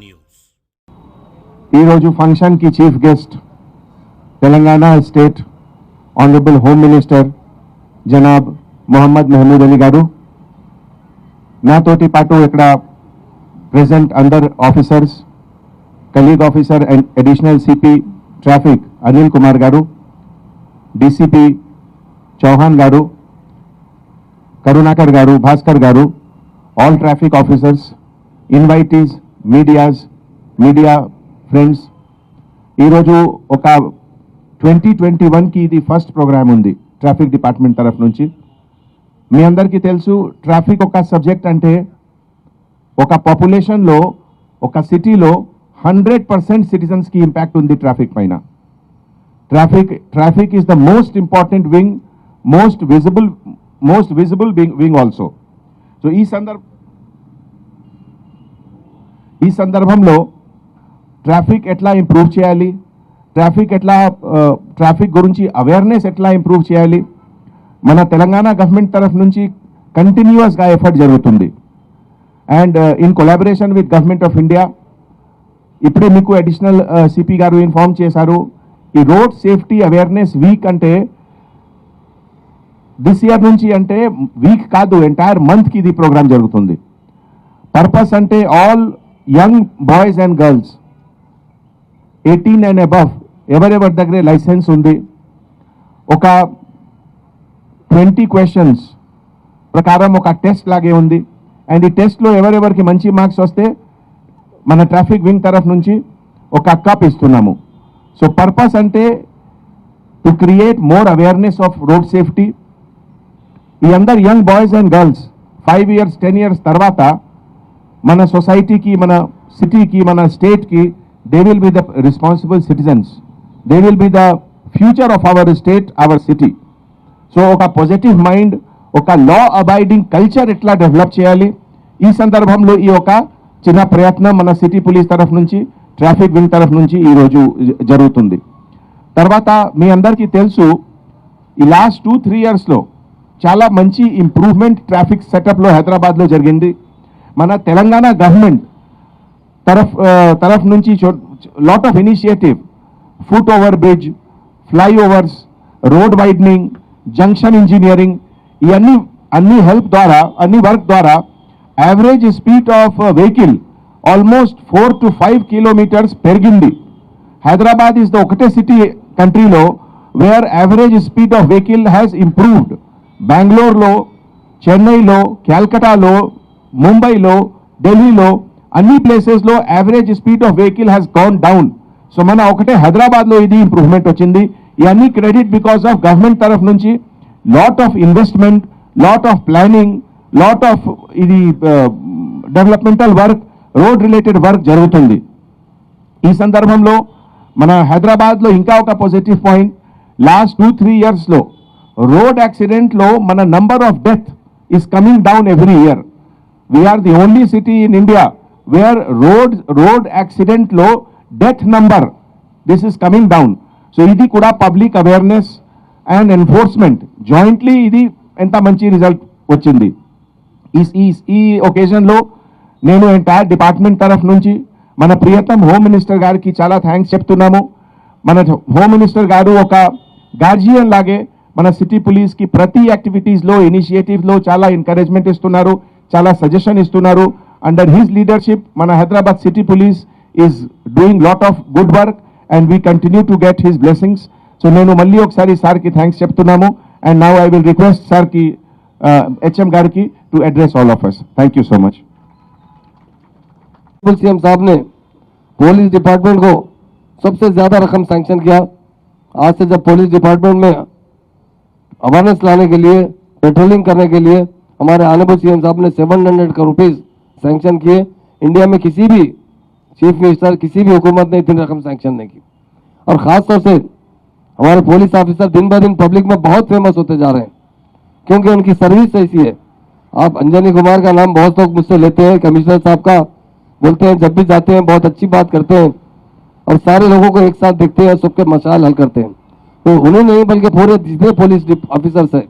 News. ఈరోజు function కి chief guest Telangana state honourable home minister జనాబ్ మొహమ్మద్ మహమూద్ అలీ గారు, నాతోటి పాటు ఇక్కడ ప్రెసెంట్ అందర్ officers, colleague officer and additional CP traffic Anil Kumar garu, DCP Chauhan garu, Karunakar garu, Bhaskar garu, all traffic officers, invitees, media friends, ఈరోజు ఒక 2021కి ఇది ఫస్ట్ ప్రోగ్రామ్ ఉంది ట్రాఫిక్ డిపార్ట్మెంట్ తరఫు నుంచి. మీ అందరికీ తెలుసు, ట్రాఫిక్ ఒక సబ్జెక్ట్ అంటే ఒక పాపులేషన్లో, ఒక సిటీలో 100% సిటిజన్స్కి ఇంపాక్ట్ ఉంది ట్రాఫిక్ పైన. Traffic is the most important wing, most visible wing also. So ఈ సందర్భంలో ట్రాఫిక్ ఎట్లా ఇంప్రూవ్ చేయాలి, ట్రాఫిక్ గురించి అవేర్నెస్ ఎట్లా ఇంప్రూవ్ చేయాలి, మన తెలంగాణ గవర్నమెంట్ తరఫు నుంచి కంటిన్యూస్గా ఎఫర్ట్ జరుగుతుంది. And in collaboration with government of India, ఇప్పుడే మీకు అడిషనల్ సిపి గారు ఇన్ఫార్మ్ చేశారు, ఈ రోడ్ సేఫ్టీ అవేర్నెస్ వీక్ అంటే దిస్ ఇయర్ నుంచి, అంటే వీక్ కాదు, ఎంటైర్ మంత్కి ఇది ప్రోగ్రామ్ జరుగుతుంది. పర్పస్ అంటే all young boys and girls 18 and above ఎవరెవరి దగ్గర లైసెన్స్ ఉంది, ఒక 20 క్వశ్చన్స్ ప్రకారం ఒక టెస్ట్ లాగే ఉంది. అండ్ ఈ టెస్ట్లో ఎవరెవరికి మంచి మార్క్స్ వస్తే మన ట్రాఫిక్ వింగ్ తరఫు నుంచి ఒక కప్ ఇస్తున్నాము. సో పర్పస్ అంటే to create more awareness of road safety. ఈ అందరు young boys and girls 5 years 10 years తర్వాత మన సొసైటీకి, మన సిటీకి, మన స్టేట్కి they will be the responsible citizens. They will be the future of our state, our city. So oka positive mind, oka law abiding culture etla develop cheyali. Ee sandarbhamlo ee oka chinna prayatnam mana city police taraf nunchi, traffic wing taraf nunchi ee roju jarugutundi. Tarvata మీ అందరికీ తెలుసు, ఈ last 2-3 years లో చాలా మంచి improvement traffic సెటప్లో హైదరాబాద్లో జరిగింది. మన Telangana government तरफ నుంచి lot of initiative, foot over bridge, flyovers, road widening, junction engineering, అన్ని హెల్ప్ ద్వారా, అన్ని వర్క్ ద్వారా average speed of vehicle almost 4 to 5 kilometers పెరిగింది. హైదరాబాద్ ఈజ్ ద ఒకటే సిటీ కంట్రీలో where average speed of vehicle has improved. బెంగళూరులో, చెన్నైలో, క్యాల్కటాలో, ముంబైలో, ఢిల్లీలో అన్ని ప్లేసెస్లో average speed of vehicle has gone down. So మన ఒకటే హైదరాబాద్లో ఇది ఇంప్రూవ్మెంట్ వచ్చింది. ఇవన్నీ క్రెడిట్ బికాస్ ఆఫ్ గవర్నమెంట్ తరఫు నుంచి lot of investment, lot of planning, lot of ఇది developmental work, road related work జరుగుతుంది. ఈ సందర్భంలో మన హైదరాబాద్లో ఇంకా ఒక పాజిటివ్ పాయింట్, లాస్ట్ 2-3 yearsలో రోడ్ యాక్సిడెంట్లో మన number of death is coming down every year. We are the only city in India where road accident lo death number this is coming down. So idi kuda public awareness and enforcement jointly idi enta manchi result vachindi. ఈ occasion lo nenu entire department taraf nunchi mana priyatam home minister gariki chala thanks cheptunnamu. Mana home minister garu oka guardian lage mana city police ki prati activities lo, initiatives lo chala encouragement istunnaru, chala suggestion istunnaru. Under his leadership, Mana Hyderabad City Police is doing lot of good work and we continue to get his blessings. So nenu malli oksari sir ki thanks cheptunnamu, and now I will request sir ki HM gariki to address all of us. Thank you so much. CM साहब ने police department को सबसे ज्यादा रकम sanction किया. आज से जब पुलिस डिपार्टमेंट में अवेयरनेस लाने के लिए, पेट्रोलिंग करने के लिए हमारे ऑनरेबल सीएम साहब ने 700 करोड़ रुपीज सैंक्शन किए. इंडिया में किसी भी चीफ मिनिस्टर, किसी भी हुकूमत ने इतनी रकम सैंक्शन नहीं की. और ख़ास तौर से हमारे पुलिस ऑफिसर दिन ब दिन पब्लिक में बहुत फेमस होते जा रहे हैं, क्योंकि उनकी सर्विस ऐसी है. आप अंजनी कुमार का नाम बहुत लोग मुझसे लेते हैं, कमिश्नर साहब का बोलते हैं, जब भी जाते हैं बहुत अच्छी बात करते हैं और सारे लोगों को एक साथ देखते हैं, सबके मसाइल हल करते हैं. तो उन्हें नहीं बल्कि पूरे जितने पुलिस ऑफिसर्स है,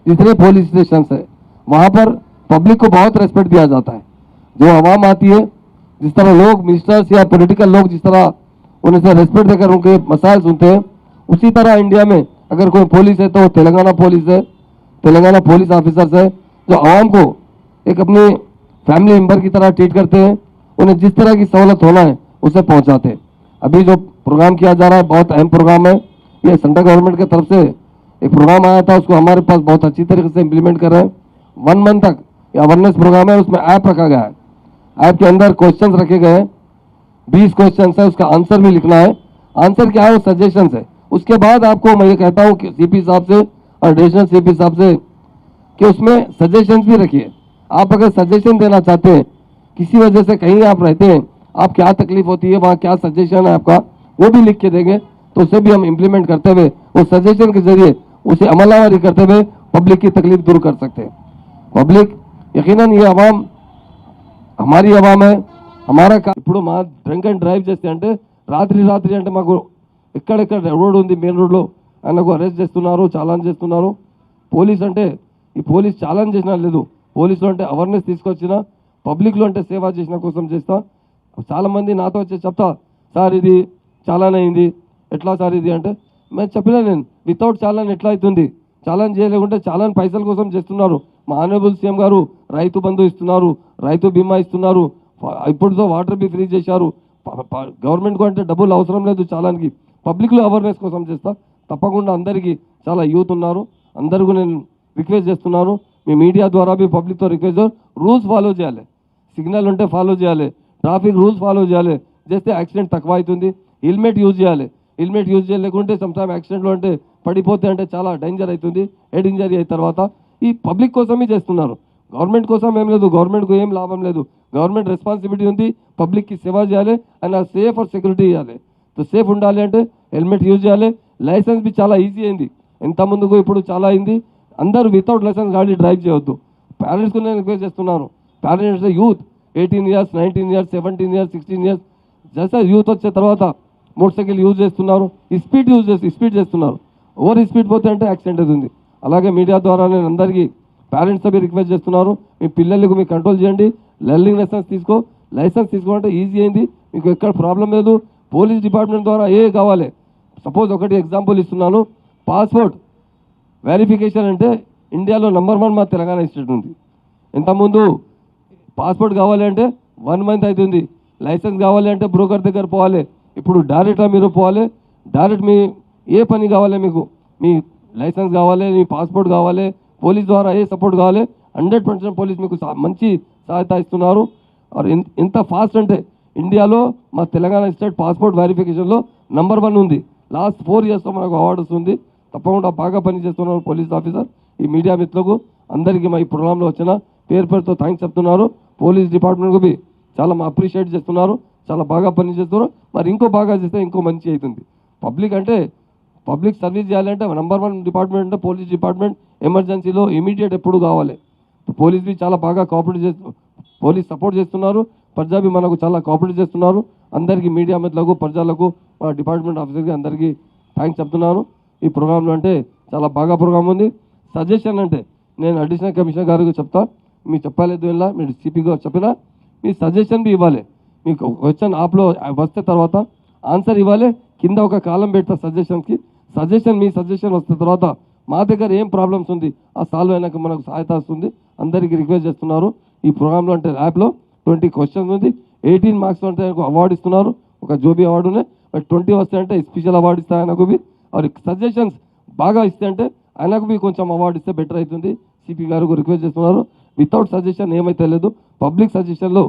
जितने पुलिस स्टेशन है, वहाँ पर पब्लिक को बहुत रेस्पेक्ट दिया जाता है. जो आवाम आती है जिस तरह लोग मिनिस्टर्स या पॉलिटिकल लोग जिस तरह उनसे रेस्पेक्ट देकर उनके मसाइल सुनते हैं, उसी तरह इंडिया में अगर कोई पुलिस है तो तेलंगाना पुलिस है, तेलंगाना पुलिस ऑफिसर्स है, जो आवाम को एक अपनी फैमिली मेंबर की तरह ट्रीट करते हैं, उन्हें जिस तरह की सहूलत होना है उसे पहुंचाते हैं। अभी जो प्रोग्राम किया जा रहा है बहुत अहम प्रोग्राम है। ये सेंट्रल गवर्नमेंट की तरफ से एक प्रोग्राम आया था, उसको हमारे पास बहुत अच्छी तरीके से इम्प्लीमेंट कर रहे हैं। 1 मंथ तक ये अवेयरनेस प्रोग्राम है, उसमें ऐप रखा गया है। ऐप के अंदर क्वेश्चंस रखे गए हैं, 20 क्वेश्चन है, उसका आंसर भी लिखना है। आंसर क्या है, वो सजेशन है। उसके बाद आपको मैं ये कहता हूँ कि सीपी साहब से और एडिशनल सीपी साहब से कि उसमें सजेशंस भी रखिए। आप अगर सजेशन देना चाहते हैं, किसी वजह से कहीं आप रहते हैं, आप क्या तकलीफ होती है, वहाँ क्या सजेशन है आपका, वो भी लिख के देंगे, तो उसे भी हम इम्प्लीमेंट करते हुए उस सजेशन के जरिए उसे अमलावरी करते हुए पब्लिक की तकलीफ दूर कर सकते हैं। पब्लिक यकीनन ये अवाम हमारी अवाम है, हमारा ఇప్పుడు మా డ్రింక్ అండ్ డ్రైవ్ చేస్తే అంటే రాత్రి అంటే మాకు ఎక్కడెక్కడ రోడ్ ఉంది, మెయిన్ రోడ్లో ఆయనకు అరెస్ట్ చేస్తున్నారు, చాలాన్ చేస్తున్నారు. పోలీస్ అంటే ఈ పోలీస్ చాలాన్ చేసినా లేదు, పోలీసులు అంటే అవేర్నెస్ తీసుకొచ్చిన, పబ్లిక్లో అంటే సేవ చేసిన కోసం చేస్తా. చాలామంది నాతో వచ్చి చెప్తా, సార్ ఇది చాలాన్ అయింది, ఎట్లా సార్ ఇది అంటే మేము చెప్పినా, నేను వితౌట్ చాలాన్ ఎట్లా అవుతుంది, చాలాన్ చేయలేకుంటే చాలాన్ పైసల కోసం చేస్తున్నారు. మా ఆనరబుల్ సీఎం గారు రైతు బంధు ఇస్తున్నారు, రైతు బీమా ఇస్తున్నారు, ఇప్పుడుతో వాటర్ బి ఫ్రీ చేశారు. గవర్నమెంట్కు అంటే డబ్బులు అవసరం లేదు చాలానికి, పబ్లిక్లో అవేర్నెస్ కోసం చేస్తా. తప్పకుండా అందరికీ చాలా యూత్ ఉన్నారు, అందరికీ నేను రిక్వెస్ట్ చేస్తున్నాను, మీ మీడియా ద్వారా మీ పబ్లిక్తో రిక్వెస్ట్, రూల్స్ ఫాలో చేయాలి, సిగ్నల్ ఉంటే ఫాలో చేయాలి, ట్రాఫిక్ రూల్స్ ఫాలో చేయాలి, చేస్తే యాక్సిడెంట్ తక్కువ అవుతుంది. హెల్మెట్ యూజ్ చేయాలి, హెల్మెట్ యూజ్ చేయలేకుంటే సమ్టైమ్ యాక్సిడెంట్లో అంటే పడిపోతే అంటే చాలా డేంజర్ అవుతుంది, హెడ్ ఇంజరీ అయిన తర్వాత. ఈ పబ్లిక్ కోసమే చేస్తున్నారు, గవర్నమెంట్ కోసం ఏం లేదు, గవర్నమెంట్కు ఏం లాభం లేదు. గవర్నమెంట్ రెస్పాన్సిబిలిటీ ఉంది, పబ్లిక్కి సేవ చేయాలి, అండ్ సేఫ్ और సెక్యూరిటీ ఇవ్వాలి. तो సేఫ్ ఉండాలి అంటే హెల్మెట్ యూజ్ చేయాలి. లైసెన్స్ బి చాలా ఈజీ అయింది, ఎంత ముందుకు ఇప్పుడు చాలా అయింది. అందరూ వితౌట్ లైసెన్స్ గాడి డ్రైవ్ చేయొద్దు. పేరెంట్స్కు నేను రిక్వెస్ట్ చేస్తున్నాను, parents youth 18 years, 19 years, 17 years, 16 years just youth వచ్చే తర్వాత మోటార్ సైకిల్ యూజ్ చేస్తున్నారు, స్పీడ్ చేస్తున్నారు. ఓవర్ స్పీడ్ పోతే అంటే యాక్సిడెంట్ అవుతుంది. అలాగే మీడియా ద్వారా నేను అందరికీ పేరెంట్స్ బి రిక్వెస్ట్ చేస్తున్నారు, మీ పిల్లలకు మీరు కంట్రోల్ చేయండి, లెర్నింగ్ లైసెన్స్ తీసుకోవాలంటే ఈజీ అయింది, మీకు ఎక్కడ ప్రాబ్లం లేదు. పోలీస్ డిపార్ట్మెంట్ ద్వారా ఏ కావాలి, సపోజ్ ఒకటి ఎగ్జాంపుల్ ఇస్తున్నాను, పాస్పోర్ట్ వెరిఫికేషన్ అంటే ఇండియాలో నంబర్ 1 మా తెలంగాణ స్టేట్ ఉంది. ఇంతకుముందు పాస్పోర్ట్ కావాలి అంటే 1 month అవుతుంది, లైసెన్స్ కావాలి అంటే బ్రోకర్ దగ్గర పోవాలి. ఇప్పుడు డైరెక్ట్గా మీరు పోవాలి, డైరెక్ట్ మీ ఏ పని కావాలి, మీకు మీ లైసెన్స్ కావాలి, మీ పాస్పోర్ట్ కావాలి, పోలీస్ ద్వారా ఏ సపోర్ట్ కావాలి, 100% పోలీస్ మీకు మంచి సహాయత ఇస్తున్నారు. ఎంత ఫాస్ట్ అంటే ఇండియాలో మా తెలంగాణ స్టేట్ పాస్పోర్ట్ వెరిఫికేషన్లో నంబర్ 1 ఉంది. లాస్ట్ 4 yearsలో మనకు అవార్డు వస్తుంది. తప్పకుండా బాగా పనిచేస్తున్నారు పోలీస్ ఆఫీసర్. ఈ మీడియా మిత్రులకు అందరికీ మా ఈ ప్రోగ్రాంలో వచ్చిన పేరుతో థ్యాంక్స్ చెప్తున్నారు. పోలీస్ డిపార్ట్మెంట్కు బి చాలా అప్రిషియేట్ చేస్తున్నారు, చాలా బాగా పనిచేస్తున్నారు. మరి ఇంకో బాగా చేస్తే ఇంకో మంచి అవుతుంది. పబ్లిక్ అంటే పబ్లిక్ సర్వీస్ చేయాలంటే నంబర్ 1 డిపార్ట్మెంట్ అంటే పోలీస్ డిపార్ట్మెంట్. ఎమర్జెన్సీలో ఇమీడియట్ ఎప్పుడు కావాలి. పోలీస్ బి చాలా బాగా కోఆపరేట్ చేస్తున్నారు, పోలీస్ సపోర్ట్ చేస్తున్నారు, ప్రజా బి మనకు చాలా కోఆపరేట్ చేస్తున్నారు. అందరికీ మీడియా మిత్రులకు, ప్రజలకు, మా డిపార్ట్మెంట్ ఆఫీసర్కి అందరికీ థ్యాంక్స్ చెప్తున్నాను. ఈ ప్రోగ్రాంలో అంటే చాలా బాగా ప్రోగ్రామ్ ఉంది. సజెషన్ అంటే నేను అడిషనల్ కమిషనర్ గారికి చెప్తా, మీకు చెప్పలేదు ఇలా మీరు సిపి గారు చెప్పినా మీ సజెషన్ బి ఇవ్వాలి. మీకు క్వశ్చన్ ఆప్లో వస్తే తర్వాత ఆన్సర్ ఇవ్వాలి, కింద ఒక కాలం పెడతా సజెషన్కి. మీ సజెషన్ వస్తే తర్వాత మా దగ్గర ఏం ప్రాబ్లమ్స్ ఉంది ఆ సాల్వ్ అయినాక మనకు సహాయత వస్తుంది. అందరికీ రిక్వెస్ట్ చేస్తున్నారు. ఈ ప్రోగ్రాంలో అంటే యాప్లో 20 questions ఉంది, 18 marks అంటే ఆయనకు అవార్డు ఇస్తున్నారు, ఒక జోబీ అవార్డు ఉన్నాయి. బట్ 20 వస్తే అంటే స్పెషల్ అవార్డు ఇస్తే ఆయనకు బి, और సజెషన్స్ బాగా ఇస్తే అంటే ఆయనకు బి కొంచెం అవార్డు ఇస్తే బెటర్ అవుతుంది. సిపి గారు రిక్వెస్ట్ చేస్తున్నారు. వితౌట్ సజెషన్ ఏమైతే లేదు, పబ్లిక్ సజెషన్లో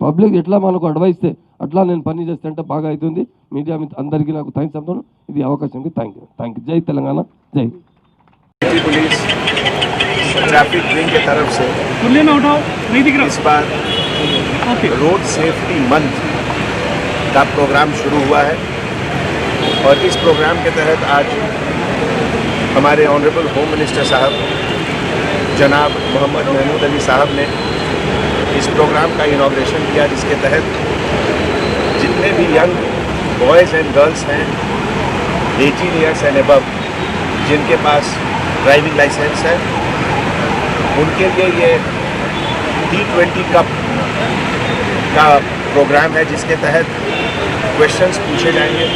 పబ్లిక్ ఎట్లా మనకు అడ్వైస్ ఇస్తే అట్లా నేను పని చేస్తే అంటే బాగా అవుతుంది. మీడియా అందరికీ నాకు థ్యాంక్స్ చెప్తాను. ఇది అవకాశంకి థ్యాంక్ యూ. జై తెలంగాణ, జై. पुलिस ट्रैफिक विंग की तरफ से इस बार रोड सेफ्टी मंथ का प्रोग्राम शुरू हुआ है और इस प्रोग्राम के तहत आज हमारे ऑनरेबल होम मिनिस्टर साहब जनाब मोहम्मद महमूद अली साहब ने इस प्रोग्राम का इनॉग्रेशन किया, जिसके तहत जितने भी यंग बॉयज़ एंड गर्ल्स हैं 18 years एंड अबव जिनके पास ड्राइविंग लाइसेंस है, उनके लिए ये T20 कप का प्रोग्राम है जिसके तहत क्वेश्चंस पूछे जाएंगे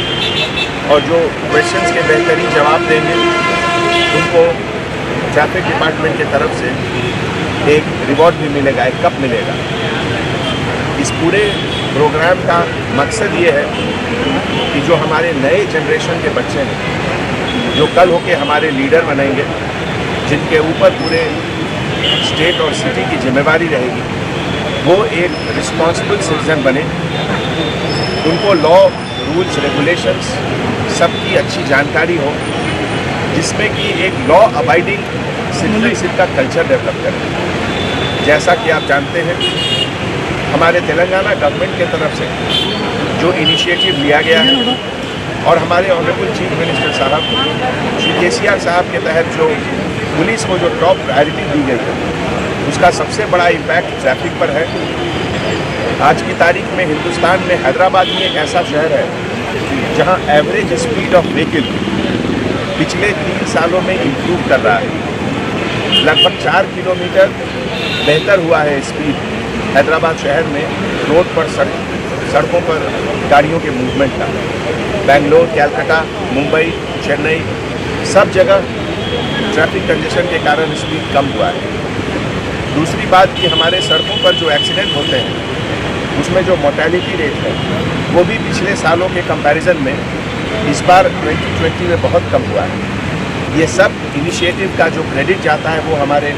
और जो क्वेश्चंस के बेहतरीन जवाब देंगे उनको ट्रैफिक डिपार्टमेंट की तरफ से एक रिवॉर्ड भी मिलेगा, एक कप मिलेगा। इस पूरे प्रोग्राम का मकसद ये है कि जो हमारे नए जनरेशन के बच्चे हैं, जो कल होके हमारे लीडर बनेंगे, जिनके ऊपर पूरे स्टेट और सिटी की जिम्मेवारी रहेगी, वो एक रिस्पॉन्सिबल सिटीजन बने। उनको लॉ, रूल्स, रेगुलेशंस सबकी अच्छी जानकारी हो, जिसमें कि एक लॉ अबाइडिंग सिटीजनशिप का कल्चर डेवलप करें। जैसा कि आप जानते हैं, हमारे तेलंगाना गवर्नमेंट के तरफ से जो इनिशिएटिव लिया गया है और हमारे ऑनरेबल चीफ मिनिस्टर साहब श्री केसीआर साहब के तहत जो पुलिस को जो टॉप प्रायोरिटी दी गई है, उसका सबसे बड़ा इम्पैक्ट ट्रैफिक पर है। आज की तारीख में हिंदुस्तान में हैदराबाद ही एक ऐसा शहर है जहां एवरेज स्पीड ऑफ व्हीकल पिछले 3 सालों में इम्प्रूव कर रहा है। लगभग 4 किलोमीटर बेहतर हुआ है स्पीड हैदराबाद शहर में रोड पर सड़कों पर गाड़ियों के मूवमेंट का। बेंगलोर, कैलकाटा, मुंबई, चेन्नई सब जगह ट्रैफिक कंजेशन के कारण स्पीड कम हुआ है। दूसरी बात कि हमारे सड़कों पर जो एक्सीडेंट होते हैं उसमें जो मोर्टेलिटी रेट है वो भी पिछले सालों के कंपैरिजन में इस बार 2020 में बहुत कम हुआ है। ये सब इनिशिएटिव का जो क्रेडिट जाता है वो हमारे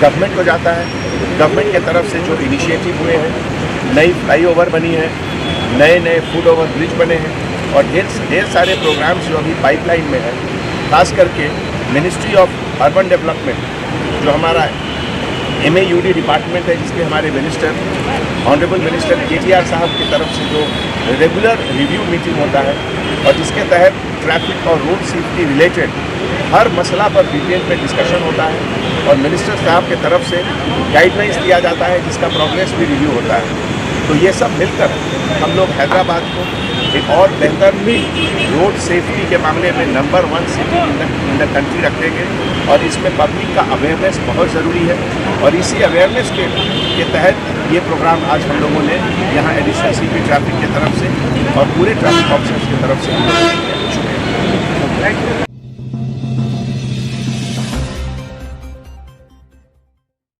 गवर्नमेंट को जाता है। गवर्नमेंट की तरफ से जो इनिशिएटिव हुए हैं, नई फ्लाईओवर बनी है, नए फुट ओवर ब्रिज बने हैं और ढेर सारे प्रोग्राम्स जो अभी पाइपलाइन में है। खास करके मिनिस्ट्री ऑफ अर्बन डेवलपमेंट जो हमारा MAUD डिपार्टमेंट है, जिसके हमारे मिनिस्टर ऑनरेबल मिनिस्टर KTR साहब की तरफ से जो रेगुलर रिव्यू मीटिंग होता है और जिसके तहत ट्रैफिक और रोड सेफ्टी रिलेटेड हर मसला पर डिटेल में डिस्कशन होता है और मिनिस्टर साहब की तरफ से गाइडलाइंस दिया जाता है, जिसका प्रोग्रेस भी रिव्यू होता है। तो ये सब मिलकर हम लोग हैदराबाद को एक और बेहतर रोड सेफ्टी के मामले में number 1 city in the country रखेंगे और इसमें पब्लिक का अवेयरनेस बहुत ज़रूरी है। और इसी अवेयरनेस के तहत ये प्रोग्राम आज हम लोगों ने यहाँ एडिशनल CP ट्रैफिक की तरफ से और पूरे ट्रैफिक ऑफिसर्स की तरफ से।